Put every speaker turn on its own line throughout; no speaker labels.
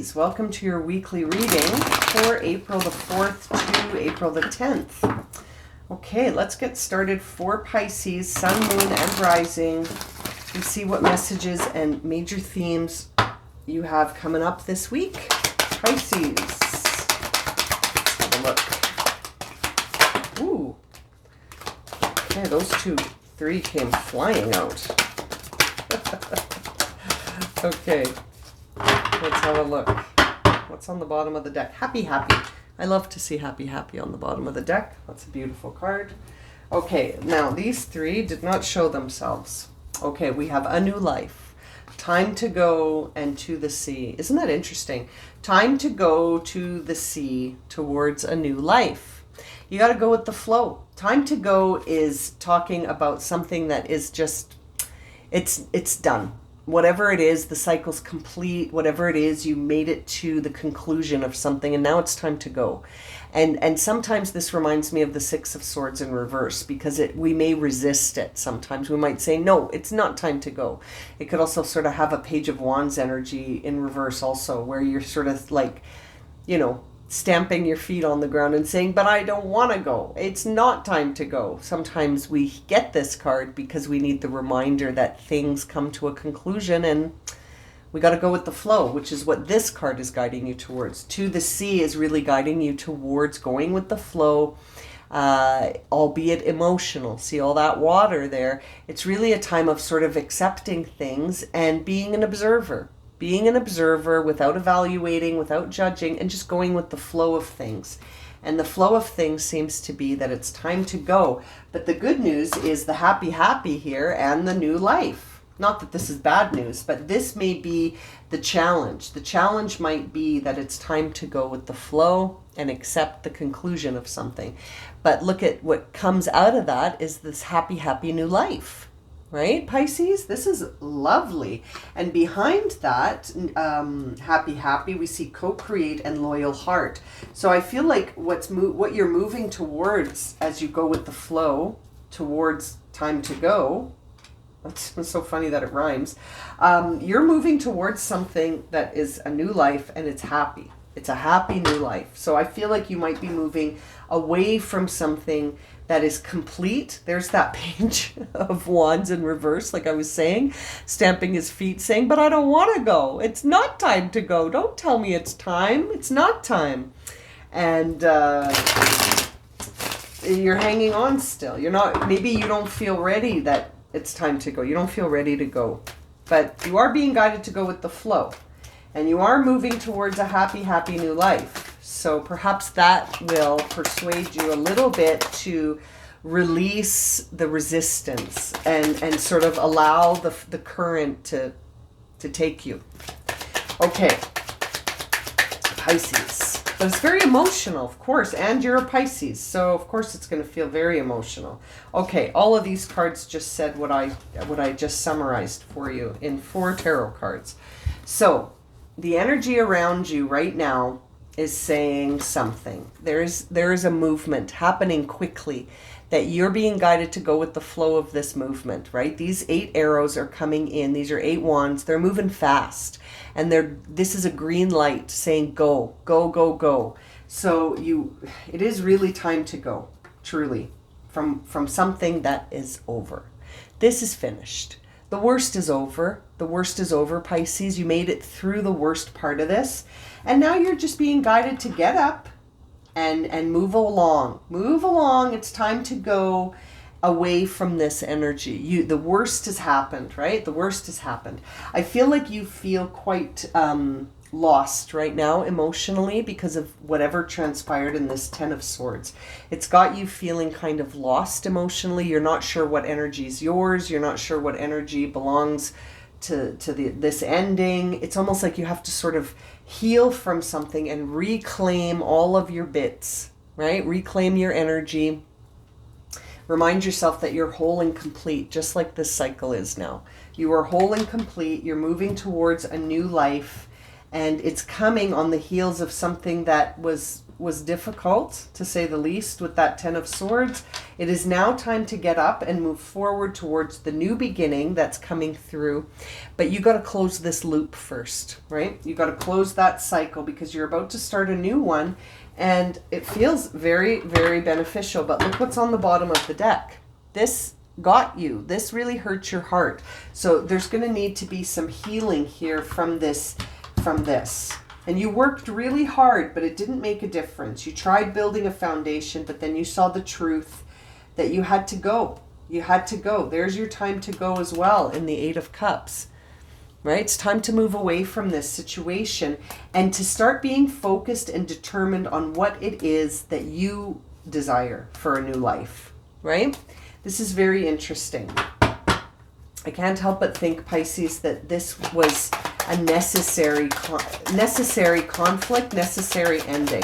Pisces, welcome to your weekly reading for April the 4th to April the 10th. Okay, let's get started for Pisces, Sun, Moon, and Rising, and see what messages and major themes you have coming up this week. Pisces. Let's have a look. Ooh. Okay, those 3 came flying out. Okay. Let's have a look. What's on the bottom of the deck? Happy, happy. I love to see happy, happy on the bottom of the deck. That's a beautiful card. Okay, now these 3 did not show themselves. Okay, we have a new life. Time to go and to the sea. Isn't that interesting? Time to go to the sea towards a new life. You got to go with the flow. Time to go is talking about something that is just, it's done. Whatever it is, the cycle's complete. Whatever it is, you made it to the conclusion of something, and now it's time to go. And sometimes this reminds me of the 6 of Swords in reverse, because we may resist it. Sometimes we might say, no, it's not time to go. It could also sort of have a Page of Wands energy in reverse also, where you're sort of like, stamping your feet on the ground and saying, but I don't want to go. It's not time to go. Sometimes we get this card because we need the reminder that things come to a conclusion and we got to go with the flow, which is what this card is guiding you towards. To the sea is really guiding you towards going with the flow, albeit emotional. See all that water there? It's really a time of sort of accepting things and being an observer. Being an observer without evaluating, without judging, and just going with the flow of things. And the flow of things seems to be that it's time to go. But the good news is the happy, happy here and the new life. Not that this is bad news, but this may be the challenge. The challenge might be that it's time to go with the flow and accept the conclusion of something. But look at what comes out of that is this happy, happy new life. Right, Pisces? This is lovely. And behind that, happy, happy, we see co-create and loyal heart. So I feel like what you're moving towards as you go with the flow, towards time to go, that's so funny that it rhymes, you're moving towards something that is a new life and it's happy. It's a happy new life. So I feel like you might be moving away from something that is complete. There's that Page of Wands in reverse, like I was saying, stamping his feet, saying, but I don't want to go. It's not time to go. Don't tell me it's time. It's not time. And you're hanging on still. You're not, maybe you don't feel ready that it's time to go. You don't feel ready to go. But you are being guided to go with the flow. And you are moving towards a happy, happy new life. So perhaps that will persuade you a little bit to release the resistance and sort of allow the current to take you. Okay, Pisces. But it's very emotional, of course, and you're a Pisces, so of course it's going to feel very emotional. Okay, all of these cards just said what I just summarized for you in 4 tarot cards. So the energy around you right now is saying something. There is a movement happening quickly that you're being guided to go with the flow of this movement, right? These 8 arrows are coming in. These are 8 wands. They're moving fast. And this is a green light saying go, go, go, go. So it is really time to go, truly, from something that is over. This is finished. The worst is over. The worst is over, Pisces. You made it through the worst part of this. And now you're just being guided to get up and move along. Move along. It's time to go away from this energy. The worst has happened, right? The worst has happened. I feel like you feel quite lost right now emotionally because of whatever transpired in this 10 of Swords. It's got you feeling kind of lost emotionally. You're not sure what energy is yours. You're not sure what energy belongs to this ending. It's almost like you have to sort of heal from something and reclaim all of your bits, right? Reclaim your energy. Remind yourself that you're whole and complete, just like this cycle is now. You are whole and complete. You're moving towards a new life, and it's coming on the heels of something that was was difficult, to say the least, with that Ten of Swords. It is now time to get up and move forward towards the new beginning that's coming through. But you got to close this loop first, right? You got to close that cycle because you're about to start a new one, and it feels very, very beneficial. But look what's on the bottom of the deck. This got you. This really hurts your heart. So there's going to need to be some healing here from this. And you worked really hard, but it didn't make a difference. You tried building a foundation, but then you saw the truth that you had to go. You had to go. There's your time to go as well in the Eight of Cups, right? It's time to move away from this situation and to start being focused and determined on what it is that you desire for a new life, right? This is very interesting. I can't help but think, Pisces, that this was a necessary conflict, necessary ending.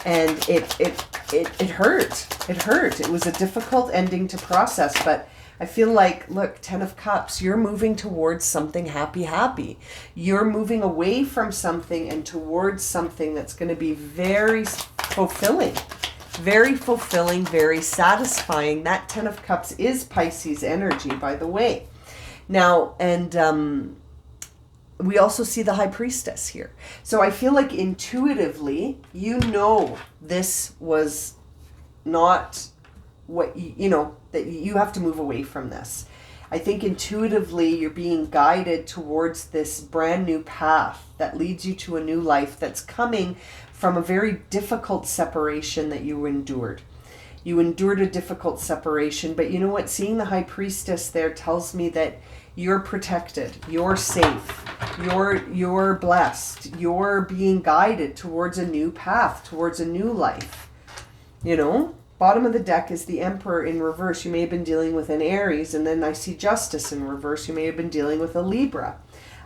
And it hurt. It hurt. It was a difficult ending to process, but I feel like, look, Ten of Cups, you're moving towards something happy. You're moving away from something and towards something that's going to be very fulfilling, very satisfying. That Ten of Cups is Pisces energy, by the way. Now, and we also see the High Priestess here. So I feel like intuitively, you know, this was not what, that you have to move away from this. I think intuitively you're being guided towards this brand new path that leads you to a new life that's coming from a very difficult separation that you endured. You endured a difficult separation, but you know what? Seeing the High Priestess there tells me that you're protected, you're safe, you're blessed, you're being guided towards a new path, towards a new life. Bottom of the deck is the Emperor in reverse. You may have been dealing with an Aries, and then I see Justice in reverse. You may have been dealing with a Libra.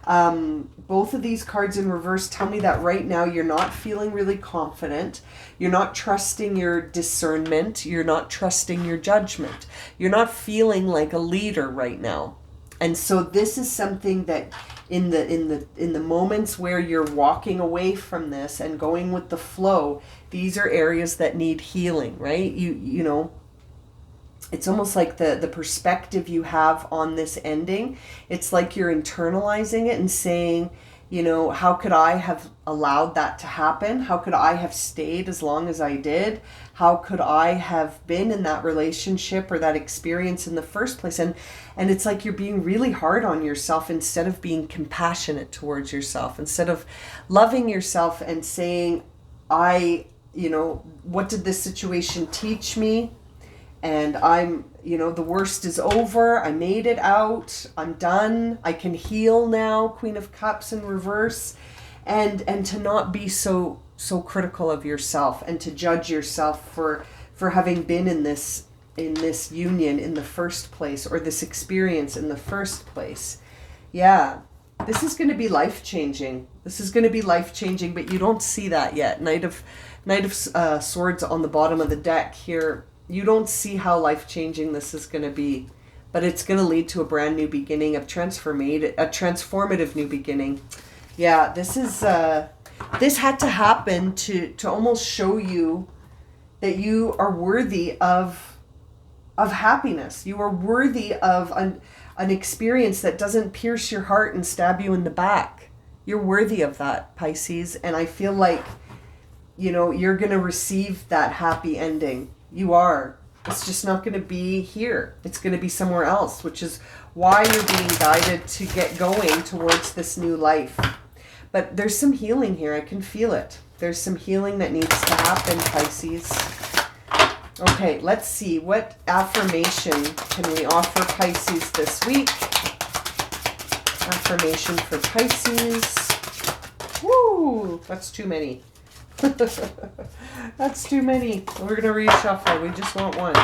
Both of these cards in reverse tell me that right now you're not feeling really confident. You're not trusting your discernment. You're not trusting your judgment. You're not feeling like a leader right now. And so this is something that in the moments where you're walking away from this and going with the flow, these are areas that need healing, right? You know, it's almost like the perspective you have on this ending. It's like you're internalizing it and saying, how could I have allowed that to happen? How could I have stayed as long as I did? How could I have been in that relationship or that experience in the first place? And it's like you're being really hard on yourself instead of being compassionate towards yourself, instead of loving yourself and saying, what did this situation teach me? And I'm, the worst is over. I made it out. I'm done. I can heal now. Queen of Cups in reverse. And to not be so critical of yourself and to judge yourself for having been in this union in the first place, or this experience in the first place. Yeah, this is going to be life-changing. This is going to be life-changing, but you don't see that yet. Knight of Swords on the bottom of the deck here. You don't see how life-changing this is going to be, but it's going to lead to a brand new beginning, a transformative new beginning. Yeah, this had to happen to almost show you that you are worthy of happiness. You are worthy of an experience that doesn't pierce your heart and stab you in the back. You're worthy of that, Pisces, and I feel like, you're going to receive that happy ending. You are. It's just not going to be here. It's going to be somewhere else, which is why you're being guided to get going towards this new life. But there's some healing here. I can feel it. There's some healing that needs to happen, Pisces. Okay, let's see. What affirmation can we offer Pisces this week? Affirmation for Pisces. Woo! That's too many. That's too many. We're going to reshuffle. We just want one.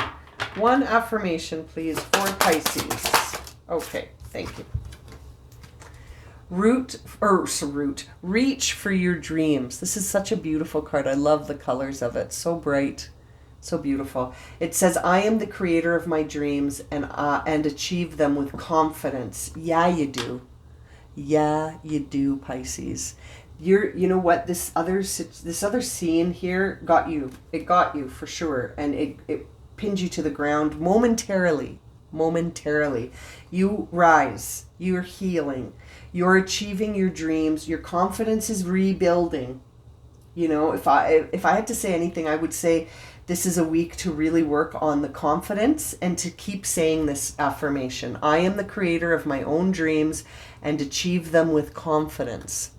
One affirmation, please, for Pisces. Okay, thank you. Reach for your dreams. This is such a beautiful card. I love the colors of it. So bright, so beautiful. It says, I am the creator of my dreams and achieve them with confidence. Yeah, you do. Yeah, you do, Pisces. you know what, this other scene here got you. It got you for sure, and it pinned you to the ground momentarily. You rise, you're healing, you're achieving your dreams, your confidence is rebuilding. You know, if I had to say anything, I would say this is a week to really work on the confidence and to keep saying this affirmation. I am the creator of my own dreams and achieve them with confidence,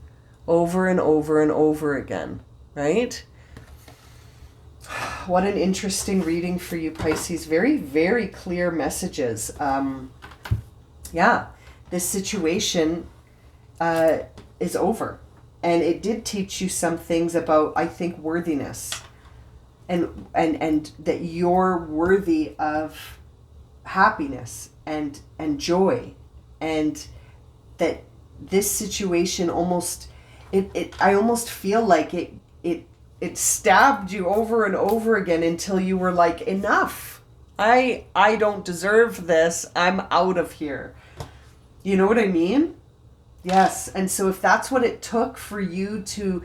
over and over and over again, right? What an interesting reading for you, Pisces. Very, very clear messages. Yeah, this situation is over. And it did teach you some things about, I think, worthiness. And that you're worthy of happiness and joy. And that this situation almost, I almost feel like it stabbed you over and over again until you were like, enough. I don't deserve this. I'm out of here. You know what I mean? Yes. And so if that's what it took for you to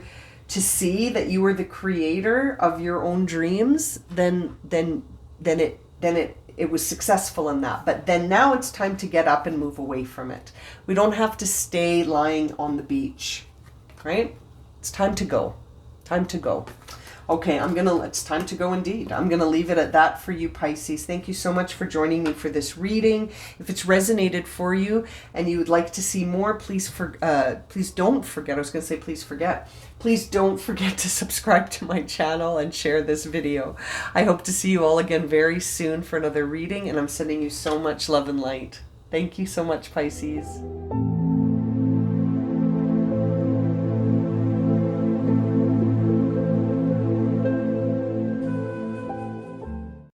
see that you were the creator of your own dreams, then it was successful in that. But then now it's time to get up and move away from it. We don't have to stay lying on the beach, right? It's time to go. Time to go. Okay, it's time to go indeed. I'm going to leave it at that for you, Pisces. Thank you so much for joining me for this reading. If it's resonated for you and you would like to see more, please don't forget. I was going to say please forget. Please don't forget to subscribe to my channel and share this video. I hope to see you all again very soon for another reading, and I'm sending you so much love and light. Thank you so much, Pisces.